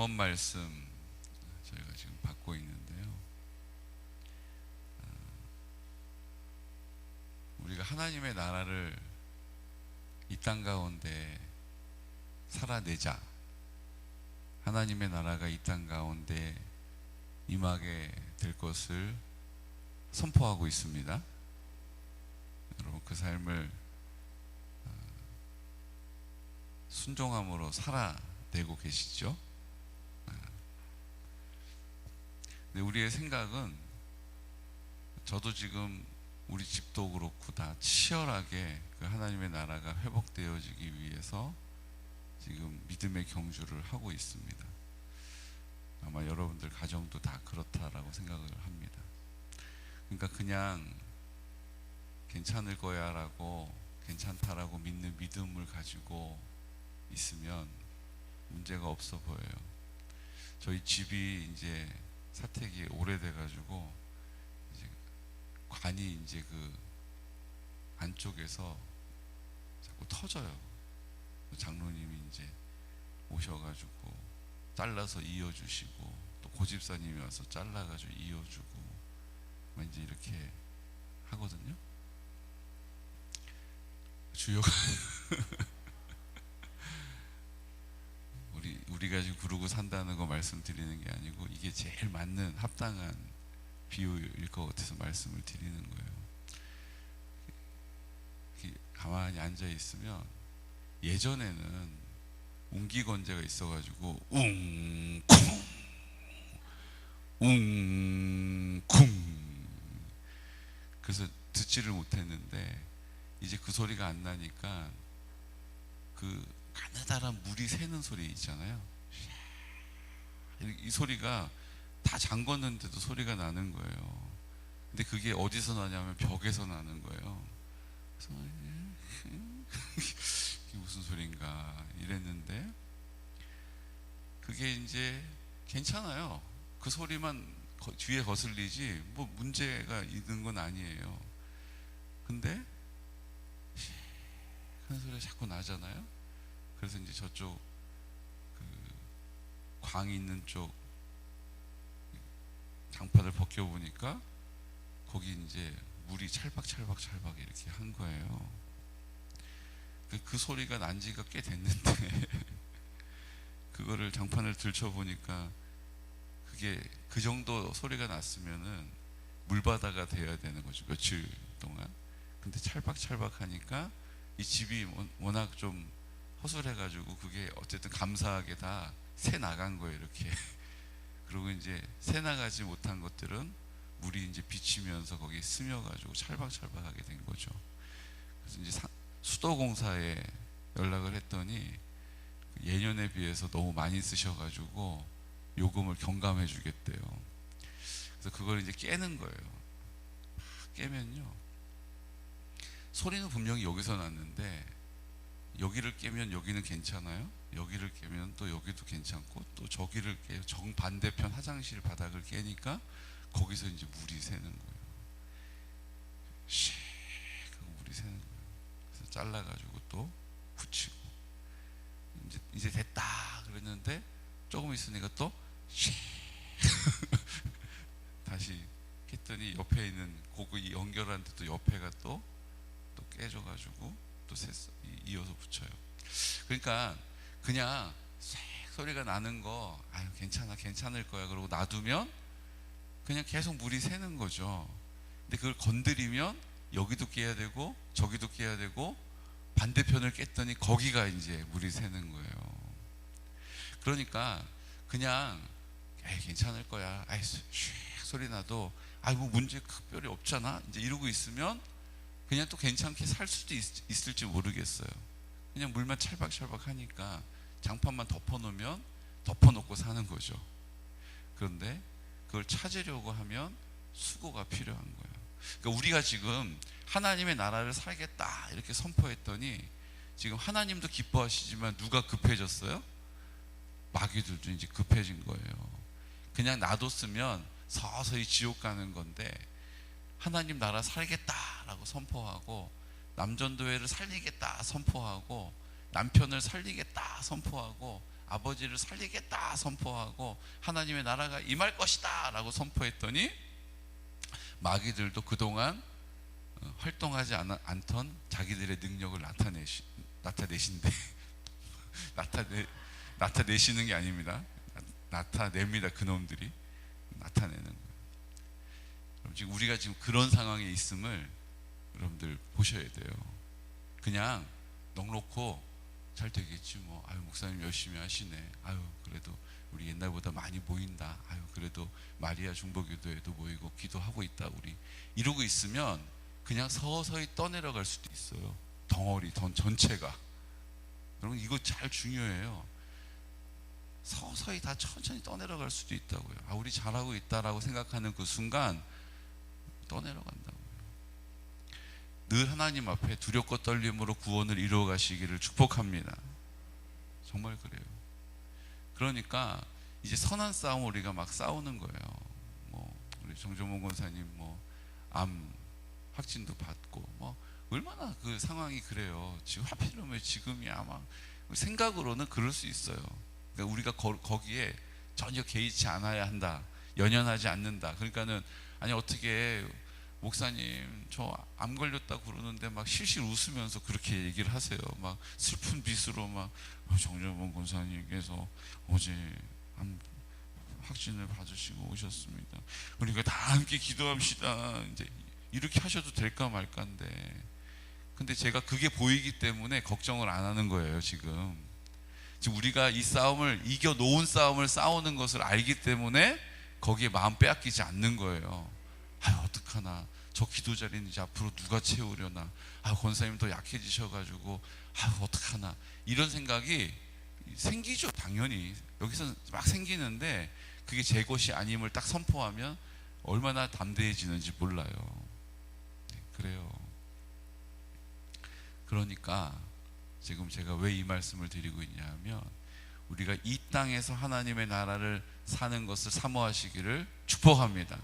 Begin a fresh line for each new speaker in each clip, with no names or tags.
증언 말씀 저희가 지금 받고 있는데요. 우리가 하나님의 나라를 이 땅 가운데 살아내자. 하나님의 나라가 이 땅 가운데 임하게 될 것을 선포하고 있습니다. 여러분, 그 삶을 순종함으로 살아내고 계시죠? 근데 우리의 생각은, 저도 지금 우리 집도 그렇고 다 치열하게 그 하나님의 나라가 회복되어지기 위해서 지금 믿음의 경주를 하고 있습니다. 아마 여러분들 가정도 다 그렇다라고 생각을 합니다. 그러니까 그냥 괜찮을 거야 라고, 괜찮다라고 믿는 믿음을 가지고 있으면 문제가 없어 보여요. 저희 집이 이제 사택이 오래돼가지고 이제 관이 이제 그 안쪽에서 자꾸 터져요. 장로님이 이제 오셔가지고 잘라서 이어주시고, 또 고집사님이 와서 잘라가지고 이어주고, 이제 이렇게 하거든요. 주여가 우리가 지금 그러고 산다는 거 말씀드리는 게 아니고, 이게 제일 맞는 합당한 비유일 것 같아서 말씀을 드리는 거예요. 가만히 앉아 있으면, 예전에는 웅기건재가 있어가지고 웅쿵 웅쿵, 그래서 듣지를 못했는데 이제 그 소리가 안 나니까 그 가느다란 물이 새는 소리 있잖아요. 이 소리가 다 잠궜는데도 소리가 나는 거예요. 근데 그게 어디서 나냐면 벽에서 나는 거예요. 그래서 이게 무슨 소린가 이랬는데, 그게 이제 괜찮아요. 그 소리만 뒤에 거슬리지 뭐 문제가 있는 건 아니에요. 근데 큰 소리가 자꾸 나잖아요. 그래서 이제 저쪽 그 광이 있는 쪽 장판을 벗겨보니까 거기 이제 물이 찰박찰박 이렇게 한 거예요. 그 소리가 난 지가 꽤 됐는데 그거를 장판을 들춰보니까 그게 그 정도 소리가 났으면은 물바다가 돼야 되는 거죠, 며칠 동안. 근데 찰박찰박 하니까 이 집이 워낙 좀 허술해가지고 그게 어쨌든 감사하게 다 새 나간 거예요, 이렇게. 그리고 이제 새 나가지 못한 것들은 물이 이제 비치면서 거기 스며가지고 찰박찰박하게 된 거죠. 그래서 이제 수도공사에 연락을 했더니 예년에 비해서 너무 많이 쓰셔가지고 요금을 경감해 주겠대요. 그래서 그걸 이제 깨는 거예요. 깨면요, 소리는 분명히 여기서 났는데 여기를 깨면 여기는 괜찮아요. 여기를 깨면 또 여기도 괜찮고, 또 저기를 깨요. 정반대편 화장실 바닥을 깨니까 거기서 이제 물이 새는 거예요. 씩 하고 물이 새는 거예요. 그래서 잘라가지고 또 붙이고, 이제 됐다 그랬는데 조금 있으니까 또 씩 다시 깼더니 옆에 있는 고기 연결한 데 또 옆에가 또 깨져가지고 또 이어서 붙여요. 그러니까 그냥 색 소리가 나는 거, 아유 괜찮을 거야 그러고 놔두면 그냥 계속 물이 새는 거죠. 근데 그걸 건드리면 여기도 깨야 되고 저기도 깨야 되고, 반대편을 깼더니 거기가 이제 물이 새는 거예요. 그러니까 그냥 괜찮을 거야, 아이 슉 소리 나도 뭐 문제 특별히 없잖아, 이제 이러고 있으면 그냥 또 괜찮게 살 수도 있을지 모르겠어요. 그냥 물만 찰박찰박 하니까 장판만 덮어놓고 사는 거죠. 그런데 그걸 찾으려고 하면 수고가 필요한 거예요. 그러니까 우리가 지금 하나님의 나라를 살겠다 이렇게 선포했더니, 지금 하나님도 기뻐하시지만 누가 급해졌어요? 마귀들도 이제 급해진 거예요. 그냥 놔뒀으면 서서히 지옥 가는 건데, 하나님 나라 살겠다라고 선포하고, 남전도회를 살리겠다 선포하고, 남편을 살리겠다 선포하고, 아버지를 살리겠다 선포하고 하나님의 나라가 임할 것이다 라고 선포했더니 마귀들도 그동안 활동하지 않던 자기들의 능력을 나타내신대. 나타내시는 게 아닙니다. 나타냅니다. 그놈들이 나타내는 거예요. 그럼 지금 우리가 지금 그런 상황에 있음을 여러분들 보셔야 돼요. 그냥 넉놓고 잘 되겠지 뭐, 아유 목사님 열심히 하시네, 아유 그래도 우리 옛날보다 많이 모인다, 아유 그래도 마리아 중보기도회도 모이고 기도하고 있다, 우리 이러고 있으면 그냥 서서히 떠내려갈 수도 있어요. 덩어리 전체가. 여러분 이거 잘 중요해요. 서서히 다 천천히 떠내려갈 수도 있다고요. 아 우리 잘하고 있다라고 생각하는 그 순간 떠내려간다고요. 늘 하나님 앞에 두렵고 떨림으로 구원을 이루어 가시기를 축복합니다. 정말 그래요. 그러니까 이제 선한 싸움 우리가 막 싸우는 거예요. 뭐 우리 정종문 권사님 뭐 암 확진도 받고 뭐 얼마나 그 상황이 그래요. 지금 하필이면 지금이야. 막 생각으로는 그럴 수 있어요. 그러니까 우리가 거기에 전혀 개의치 않아야 한다, 연연하지 않는다. 그러니까는 아니 어떻게 목사님 저 암 걸렸다고 그러는데 막 실실 웃으면서 그렇게 얘기를 하세요. 막 슬픈 빗으로 막 정정문 권사님께서 어제 암 확진을 받으시고 오셨습니다. 그러니까 다 함께 기도합시다. 이제 이렇게 하셔도 될까 말까인데, 근데 제가 그게 보이기 때문에 걱정을 안 하는 거예요. 지금 우리가 이 싸움을 이겨 놓은 싸움을 싸우는 것을 알기 때문에 거기에 마음 빼앗기지 않는 거예요. 아유 어떡하나, 저 기도 자리는 이제 앞으로 누가 채우려나, 아 권사님 더 약해지셔가지고 아유 어떡하나, 이런 생각이 생기죠. 당연히 여기서 막 생기는데 그게 제 것이 아님을 딱 선포하면 얼마나 담대해지는지 몰라요. 네, 그래요. 그러니까 지금 제가 왜 이 말씀을 드리고 있냐 하면, 우리가 이 땅에서 하나님의 나라를 사는 것을 사모하시기를 축복합니다.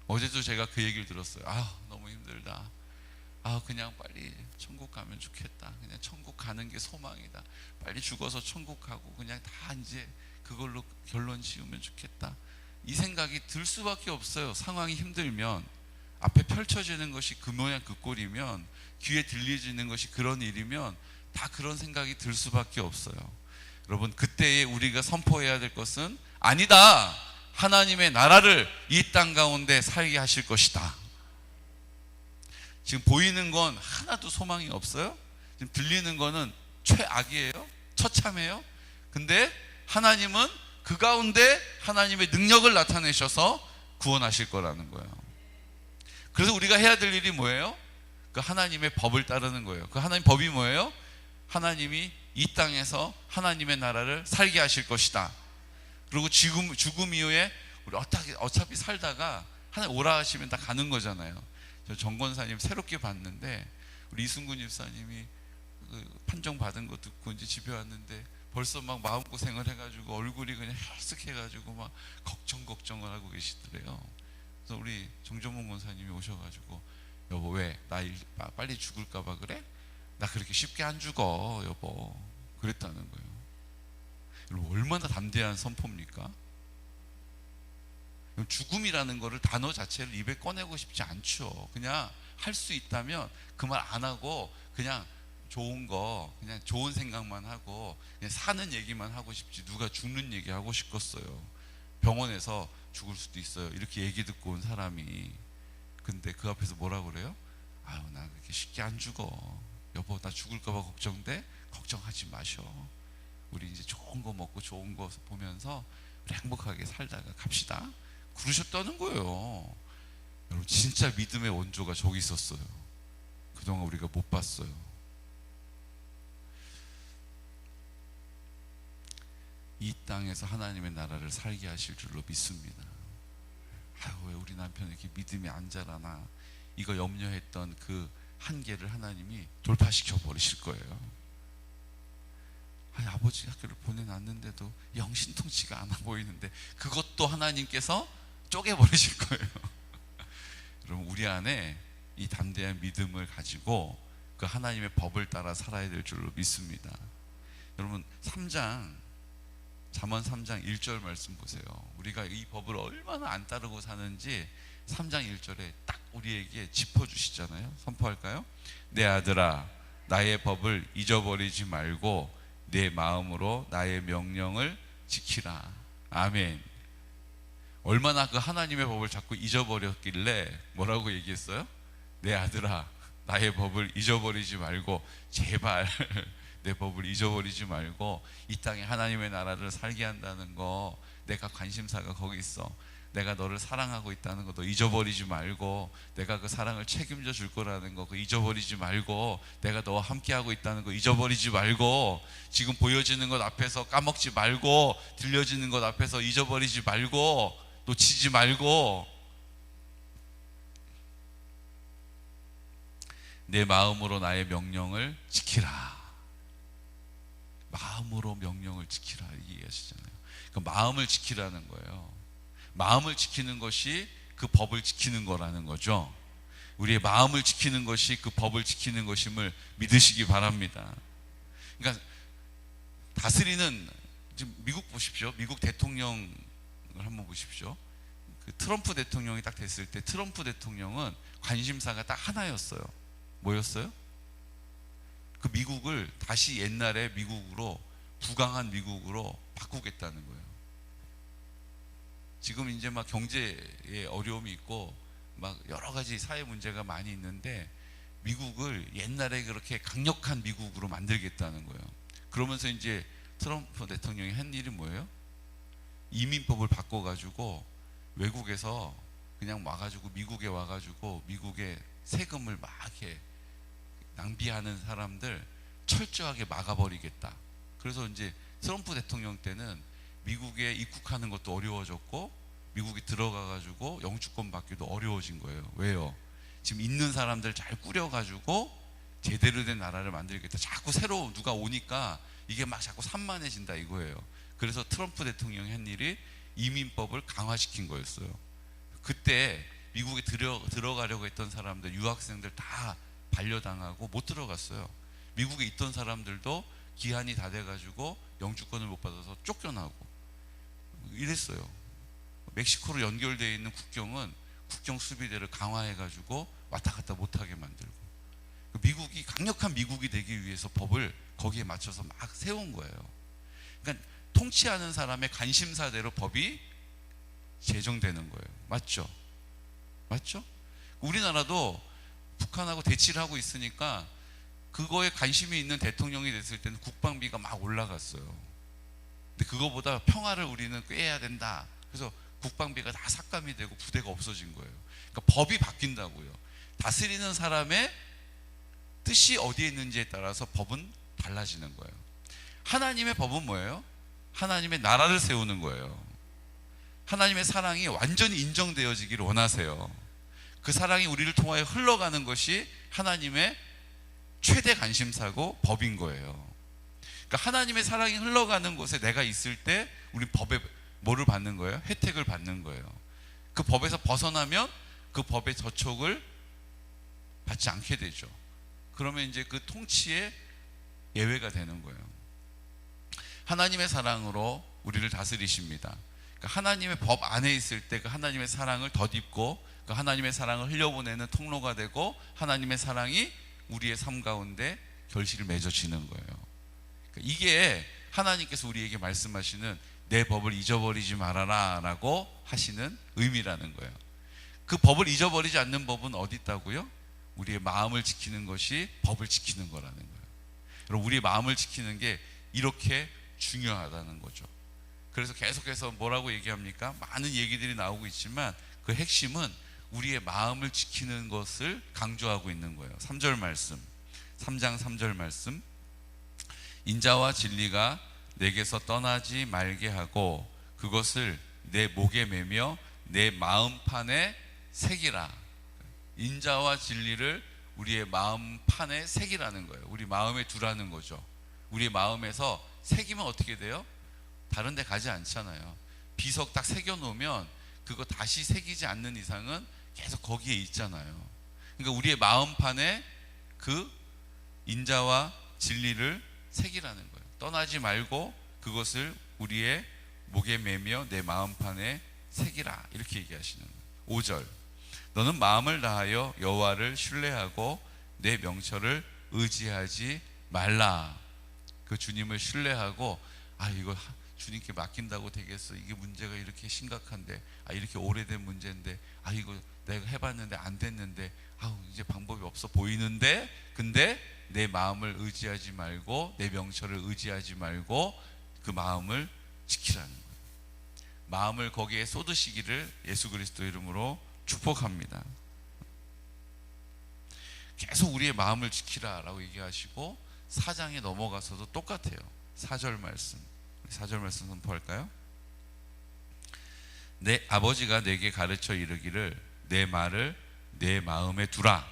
어제도 제가 그 얘기를 들었어요. 아 너무 힘들다, 아 그냥 빨리 천국 가면 좋겠다, 그냥 천국 가는 게 소망이다, 빨리 죽어서 천국 가고 그냥 다 이제 그걸로 결론 지으면 좋겠다, 이 생각이 들 수밖에 없어요. 상황이 힘들면, 앞에 펼쳐지는 것이 그 모양 그 꼴이면, 귀에 들려지는 것이 그런 일이면 다 그런 생각이 들 수밖에 없어요. 여러분 그때에 우리가 선포해야 될 것은 아니다, 하나님의 나라를 이 땅 가운데 살게 하실 것이다. 지금 보이는 건 하나도 소망이 없어요. 지금 들리는 거는 최악이에요. 처참해요. 근데 하나님은 그 가운데 하나님의 능력을 나타내셔서 구원하실 거라는 거예요. 그래서 우리가 해야 될 일이 뭐예요? 그 하나님의 법을 따르는 거예요. 그 하나님 법이 뭐예요? 하나님이 이 땅에서 하나님의 나라를 살게 하실 것이다. 그리고 죽음 이후에 우리 어차피 살다가 하나님 오라 하시면 다 가는 거잖아요. 저 정권사님 새롭게 봤는데, 우리 이순근 집사님이 그 판정 받은 거 듣고 이제 집에 왔는데 벌써 막 마음고생을 해가지고 얼굴이 그냥 헬쓱해가지고 막 걱정을 하고 계시더래요. 그래서 우리 정정문 권사님이 오셔가지고, 여보 왜? 나 빨리 죽을까봐 그래? 나 그렇게 쉽게 안 죽어 여보, 그랬다는 거예요. 여러분 얼마나 담대한 선포입니까? 죽음이라는 거를 단어 자체를 입에 꺼내고 싶지 않죠. 그냥 할 수 있다면 그 말 안 하고 그냥 좋은 거, 그냥 좋은 생각만 하고 그냥 사는 얘기만 하고 싶지, 누가 죽는 얘기 하고 싶겠어요. 병원에서 죽을 수도 있어요, 이렇게 얘기 듣고 온 사람이. 근데 그 앞에서 뭐라 그래요? 아유 나 그렇게 쉽게 안 죽어 여보, 나 죽을까 봐 걱정돼? 걱정하지 마셔, 우리 이제 좋은 거 먹고 좋은 거 보면서 우리 행복하게 살다가 갑시다, 그러셨다는 거예요. 여러분 진짜 믿음의 원조가 저기 있었어요. 그동안 우리가 못 봤어요. 이 땅에서 하나님의 나라를 살게 하실 줄로 믿습니다. 아유 왜 우리 남편은 이렇게 믿음이 안 자라나, 이거 염려했던 그 한계를 하나님이 돌파시켜 버리실 거예요. 아니 아버지 학교를 보내놨는데도 영신통치가 않아 보이는데, 그것도 하나님께서 쪼개버리실 거예요. 여러분 우리 안에 이 담대한 믿음을 가지고 그 하나님의 법을 따라 살아야 될 줄로 믿습니다. 여러분 3장 잠언 3장 1절 말씀 보세요. 우리가 이 법을 얼마나 안 따르고 사는지 3장 1절에 딱 우리에게 짚어주시잖아요. 선포할까요? 내 아들아 나의 법을 잊어버리지 말고 내 마음으로 나의 명령을 지키라. 아멘. 얼마나 그 하나님의 법을 자꾸 잊어버렸길래 뭐라고 얘기했어요? 내 아들아 나의 법을 잊어버리지 말고 제발 내 법을 잊어버리지 말고 이 땅에 하나님의 나라를 살게 한다는 거, 내가 관심사가 거기 있어. 내가 너를 사랑하고 있다는 거 너 잊어버리지 말고, 내가 그 사랑을 책임져 줄 거라는 거 그거 잊어버리지 말고, 내가 너와 함께하고 있다는 거 잊어버리지 말고, 지금 보여지는 것 앞에서 까먹지 말고, 들려지는 것 앞에서 잊어버리지 말고, 놓치지 말고, 내 마음으로 나의 명령을 지키라. 마음으로 명령을 지키라 얘기하시잖아요. 그러니까 마음을 지키라는 거예요. 마음을 지키는 것이 그 법을 지키는 거라는 거죠. 우리의 마음을 지키는 것이 그 법을 지키는 것임을 믿으시기 바랍니다. 그러니까 다스리는, 지금 미국 보십시오. 미국 대통령을 한번 보십시오. 그 트럼프 대통령이 딱 됐을 때 트럼프 대통령은 관심사가 딱 하나였어요. 뭐였어요? 그 미국을 다시 옛날의 미국으로, 부강한 미국으로 바꾸겠다는 거예요. 지금 이제 막 경제에 어려움이 있고 막 여러 가지 사회 문제가 많이 있는데 미국을 옛날에 그렇게 강력한 미국으로 만들겠다는 거예요. 그러면서 이제 트럼프 대통령이 한 일이 뭐예요? 이민법을 바꿔가지고 외국에서 그냥 와가지고 미국에 와가지고 미국의 세금을 막 이렇게 낭비하는 사람들 철저하게 막아버리겠다. 그래서 이제 트럼프 대통령 때는 미국에 입국하는 것도 어려워졌고 미국에 들어가가지고 영주권 받기도 어려워진 거예요. 왜요? 지금 있는 사람들 잘 꾸려가지고 제대로 된 나라를 만들겠다. 자꾸 새로 누가 오니까 이게 막 자꾸 산만해진다 이거예요. 그래서 트럼프 대통령이 한 일이 이민법을 강화시킨 거였어요. 그때 미국에 들어가려고 했던 사람들, 유학생들 다 반려당하고 못 들어갔어요. 미국에 있던 사람들도 기한이 다 돼가지고 영주권을 못 받아서 쫓겨나고 이랬어요. 멕시코로 연결되어 있는 국경은 국경 수비대를 강화해가지고 왔다 갔다 못하게 만들고, 미국이 강력한 미국이 되기 위해서 법을 거기에 맞춰서 막 세운 거예요. 그러니까 통치하는 사람의 관심사대로 법이 제정되는 거예요. 맞죠? 맞죠? 우리나라도 북한하고 대치를 하고 있으니까 그거에 관심이 있는 대통령이 됐을 때는 국방비가 막 올라갔어요. 근데 그거보다 평화를 우리는 꾀해야 된다. 그래서 국방비가 다 삭감이 되고 부대가 없어진 거예요. 그러니까 법이 바뀐다고요. 다스리는 사람의 뜻이 어디에 있는지에 따라서 법은 달라지는 거예요. 하나님의 법은 뭐예요? 하나님의 나라를 세우는 거예요. 하나님의 사랑이 완전히 인정되어지기를 원하세요. 그 사랑이 우리를 통하여 흘러가는 것이 하나님의 최대 관심사고 법인 거예요. 그러니까 하나님의 사랑이 흘러가는 곳에 내가 있을 때 우리 법에 뭐를 받는 거예요? 혜택을 받는 거예요. 그 법에서 벗어나면 그 법의 저촉을 받지 않게 되죠. 그러면 이제 그 통치의 예외가 되는 거예요. 하나님의 사랑으로 우리를 다스리십니다. 그러니까 하나님의 법 안에 있을 때 그 하나님의 사랑을 덧입고 그 하나님의 사랑을 흘려보내는 통로가 되고 하나님의 사랑이 우리의 삶 가운데 결실을 맺어지는 거예요. 그러니까 이게 하나님께서 우리에게 말씀하시는 내 법을 잊어버리지 말아라 라고 하시는 의미라는 거예요. 그 법을 잊어버리지 않는 법은 어디 있다고요? 우리의 마음을 지키는 것이 법을 지키는 거라는 거예요. 여러분, 우리의 마음을 지키는 게 이렇게 중요하다는 거죠. 그래서 계속해서 뭐라고 얘기합니까? 많은 얘기들이 나오고 있지만 그 핵심은 우리의 마음을 지키는 것을 강조하고 있는 거예요. 3절 말씀, 3장 3절 말씀. 인자와 진리가 내게서 떠나지 말게 하고 그것을 내 목에 매며 내 마음판에 새기라. 인자와 진리를 우리의 마음판에 새기라는 거예요. 우리 마음에 두라는 거죠. 우리의 마음에서 새기면 어떻게 돼요? 다른 데 가지 않잖아요. 비석 딱 새겨 놓으면 그거 다시 새기지 않는 이상은 계속 거기에 있잖아요. 그러니까 우리의 마음판에 그 인자와 진리를 새기라는 거예요. 떠나지 말고 그것을 우리의 목에 매며 내 마음판에 새기라, 이렇게 얘기하시는 거예요. 5절, 너는 마음을 다하여 여호와를 신뢰하고 내 명철을 의지하지 말라. 그 주님을 신뢰하고, 이거 주님께 맡긴다고 되겠어, 이게 문제가 이렇게 심각한데, 이렇게 오래된 문제인데, 이거 내가 해봤는데 안 됐는데, 이제 방법이 없어 보이는데, 근데 내 마음을 의지하지 말고 내 명철을 의지하지 말고 그 마음을 지키라는 거예요. 마음을 거기에 쏟으시기를 예수 그리스도 이름으로 축복합니다. 계속 우리의 마음을 지키라라고 얘기하시고 4장에 넘어가서도 똑같아요. 4절 말씀, 4절 말씀 선포할까요? 내 아버지가 내게 가르쳐 이르기를 내 말을 내 마음에 두라,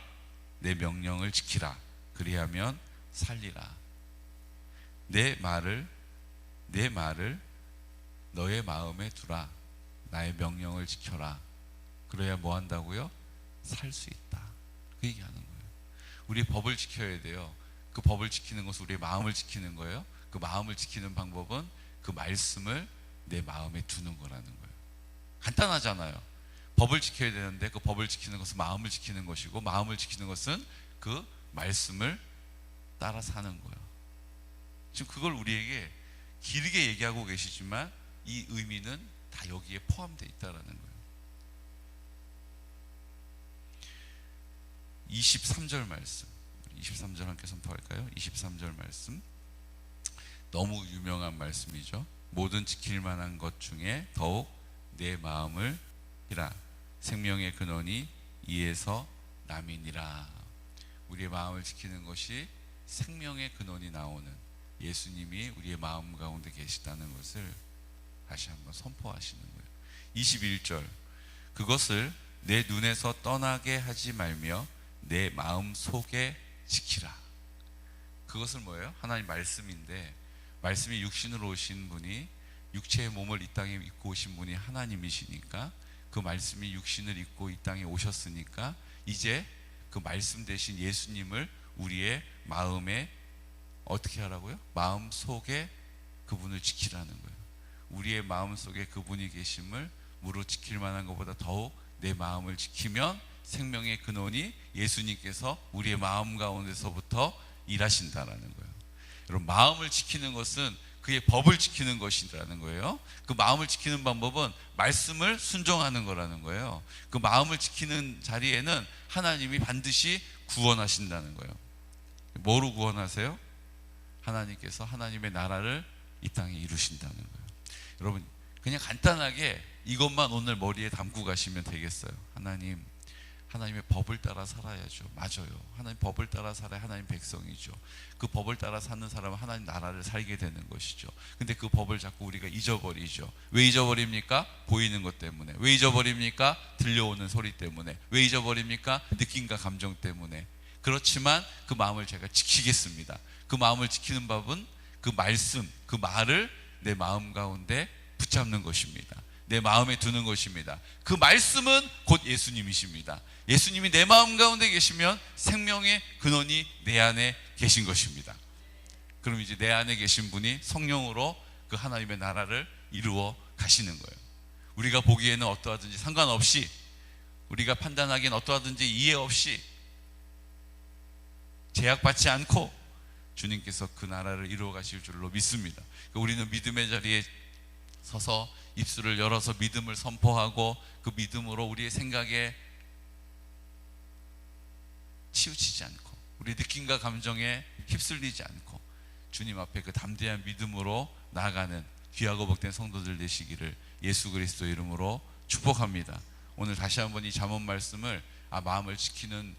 내 명령을 지키라, 그리하면 살리라. 내 말을 너의 마음에 두라, 나의 명령을 지켜라. 그래야 뭐 한다고요? 살 수 있다. 그 얘기하는 거예요. 우리 법을 지켜야 돼요. 그 법을 지키는 것은 우리의 마음을 지키는 거예요. 그 마음을 지키는 방법은 그 말씀을 내 마음에 두는 거라는 거예요. 간단하잖아요. 법을 지켜야 되는데 그 법을 지키는 것은 마음을 지키는 것이고, 마음을 지키는 것은 그 말씀을 따라 사는 거예요. 지금 그걸 우리에게 길게 얘기하고 계시지만 이 의미는 다 여기에 포함되어 있다는 거예요. 23절 말씀, 23절 함께 선포할까요? 23절 말씀, 너무 유명한 말씀이죠. 모든 지킬 만한 것 중에 더욱 내 마음을 지키라, 생명의 근원이 이에서 남이니라. 우리의 마음을 지키는 것이 생명의 근원이 나오는 예수님이 우리의 마음 가운데 계시다는 것을 다시 한번 선포하시는 거예요. 21절, 그것을 내 눈에서 떠나게 하지 말며 내 마음 속에 지키라. 그것을 뭐예요? 하나님 말씀인데, 말씀이 육신으로 오신 분이, 육체의 몸을 이 땅에 입고 오신 분이 하나님이시니까, 그 말씀이 육신을 입고 이 땅에 오셨으니까 이제 그 말씀 대신 예수님을 우리의 마음에 어떻게 하라고요? 마음 속에 그분을 지키라는 거예요. 우리의 마음 속에 그분이 계심을 무릇 지킬 만한 것보다 더욱 내 마음을 지키면 생명의 근원이 예수님께서 우리의 마음 가운데서부터 일하신다라는 거예요. 여러분, 마음을 지키는 것은 그의 법을 지키는 것이라는 거예요. 그 마음을 지키는 방법은 말씀을 순종하는 거라는 거예요. 그 마음을 지키는 자리에는 하나님이 반드시 구원하신다는 거예요. 뭐로 구원하세요? 하나님께서 하나님의 나라를 이 땅에 이루신다는 거예요. 여러분, 그냥 간단하게 이것만 오늘 머리에 담고 가시면 되겠어요. 하나님의 법을 따라 살아야죠. 맞아요. 하나님 법을 따라 살아야 하나님 백성이죠. 그 법을 따라 사는 사람은 하나님 나라를 살게 되는 것이죠. 근데 그 법을 자꾸 우리가 잊어버리죠. 왜 잊어버립니까? 보이는 것 때문에. 왜 잊어버립니까? 들려오는 소리 때문에. 왜 잊어버립니까? 느낌과 감정 때문에. 그렇지만 그 마음을 제가 지키겠습니다. 그 마음을 지키는 법은 그 말씀, 그 말을 내 마음 가운데 붙잡는 것입니다. 내 마음에 두는 것입니다. 그 말씀은 곧 예수님이십니다. 예수님이 내 마음 가운데 계시면 생명의 근원이 내 안에 계신 것입니다. 그럼 이제 내 안에 계신 분이 성령으로 그 하나님의 나라를 이루어 가시는 거예요. 우리가 보기에는 어떠하든지 상관없이, 우리가 판단하기엔 어떠하든지 이해 없이, 제약받지 않고 주님께서 그 나라를 이루어 가실 줄로 믿습니다. 우리는 믿음의 자리에 서서 입술을 열어서 믿음을 선포하고, 그 믿음으로 우리의 생각에 치우치지 않고, 우리 느낌과 감정에 휩쓸리지 않고 주님 앞에 그 담대한 믿음으로 나아가는 귀하고 복된 성도들 되시기를 예수 그리스도 이름으로 축복합니다. 오늘 다시 한번 이 잠언 말씀을 마음을 지키는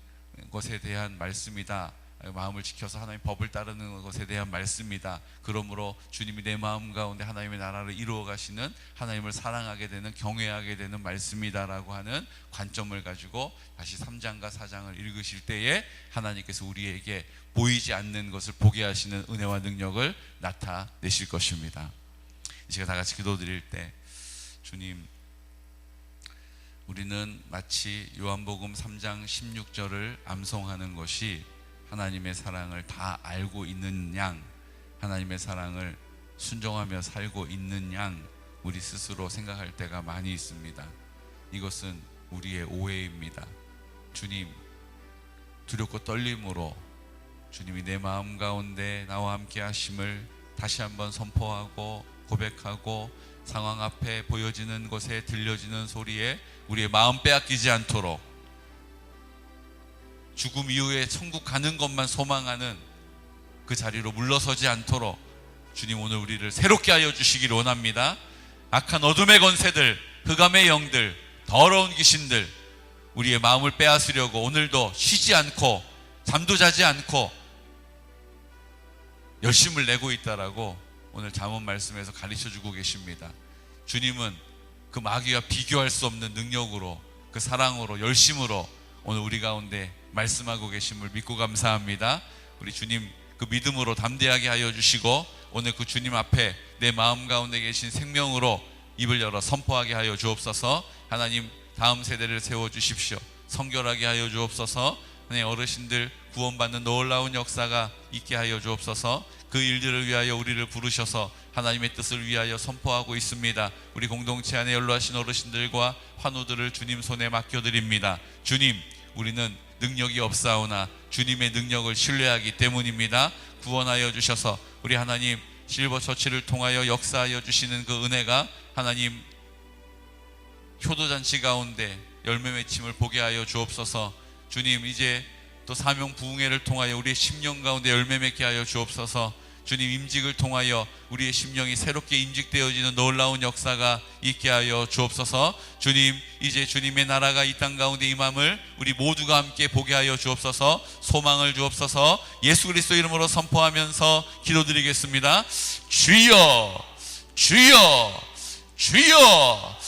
것에 대한 말씀이다, 마음을 지켜서 하나님의 법을 따르는 것에 대한 말씀이다, 그러므로 주님이 내 마음 가운데 하나님의 나라를 이루어 가시는, 하나님을 사랑하게 되는, 경외하게 되는 말씀이다라고 하는 관점을 가지고 다시 3장과 4장을 읽으실 때에 하나님께서 우리에게 보이지 않는 것을 보게 하시는 은혜와 능력을 나타내실 것입니다. 제가 다 같이 기도드릴 때, 주님, 우리는 마치 요한복음 3장 16절을 암송하는 것이 하나님의 사랑을 다 알고 있는 양, 하나님의 사랑을 순종하며 살고 있는 양 우리 스스로 생각할 때가 많이 있습니다. 이것은 우리의 오해입니다. 주님, 두렵고 떨림으로 주님이 내 마음 가운데 나와 함께 하심을 다시 한번 선포하고 고백하고 상황 앞에 보여지는 곳에 들려지는 소리에 우리의 마음 빼앗기지 않도록, 죽음 이후에 천국 가는 것만 소망하는 그 자리로 물러서지 않도록 주님 오늘 우리를 새롭게 하여 주시기를 원합니다. 악한 어둠의 권세들, 흑암의 영들, 더러운 귀신들 우리의 마음을 빼앗으려고 오늘도 쉬지 않고 잠도 자지 않고 열심을 내고 있다라고 오늘 잠언 말씀에서 가르쳐주고 계십니다. 주님은 그 마귀와 비교할 수 없는 능력으로, 그 사랑으로, 열심으로 오늘 우리 가운데 말씀하고 계심을 믿고 감사합니다. 우리 주님 그 믿음으로 담대하게 하여 주시고 오늘 그 주님 앞에 내 마음 가운데 계신 생명으로 입을 열어 선포하게 하여 주옵소서. 하나님 다음 세대를 세워주십시오. 성결하게 하여 주옵소서. 하나님 어르신들 구원받는 놀라운 역사가 있게 하여 주옵소서. 그 일들을 위하여 우리를 부르셔서 하나님의 뜻을 위하여 선포하고 있습니다. 우리 공동체 안에 연로하신 어르신들과 환우들을 주님 손에 맡겨드립니다. 주님, 우리는 능력이 없사오나 주님의 능력을 신뢰하기 때문입니다. 구원하여 주셔서 우리 하나님 실버처치를 통하여 역사하여 주시는 그 은혜가 하나님 효도잔치 가운데 열매 맺힘을 보게 하여 주옵소서. 주님, 이제 또 사명 부흥회를 통하여 우리의 심령 가운데 열매 맺게 하여 주옵소서. 주님, 임직을 통하여 우리의 심령이 새롭게 임직되어지는 놀라운 역사가 있게 하여 주옵소서. 주님, 이제 주님의 나라가 이 땅 가운데 임함을 우리 모두가 함께 보게 하여 주옵소서. 소망을 주옵소서. 예수 그리스도 이름으로 선포하면서 기도드리겠습니다. 주여, 주여, 주여.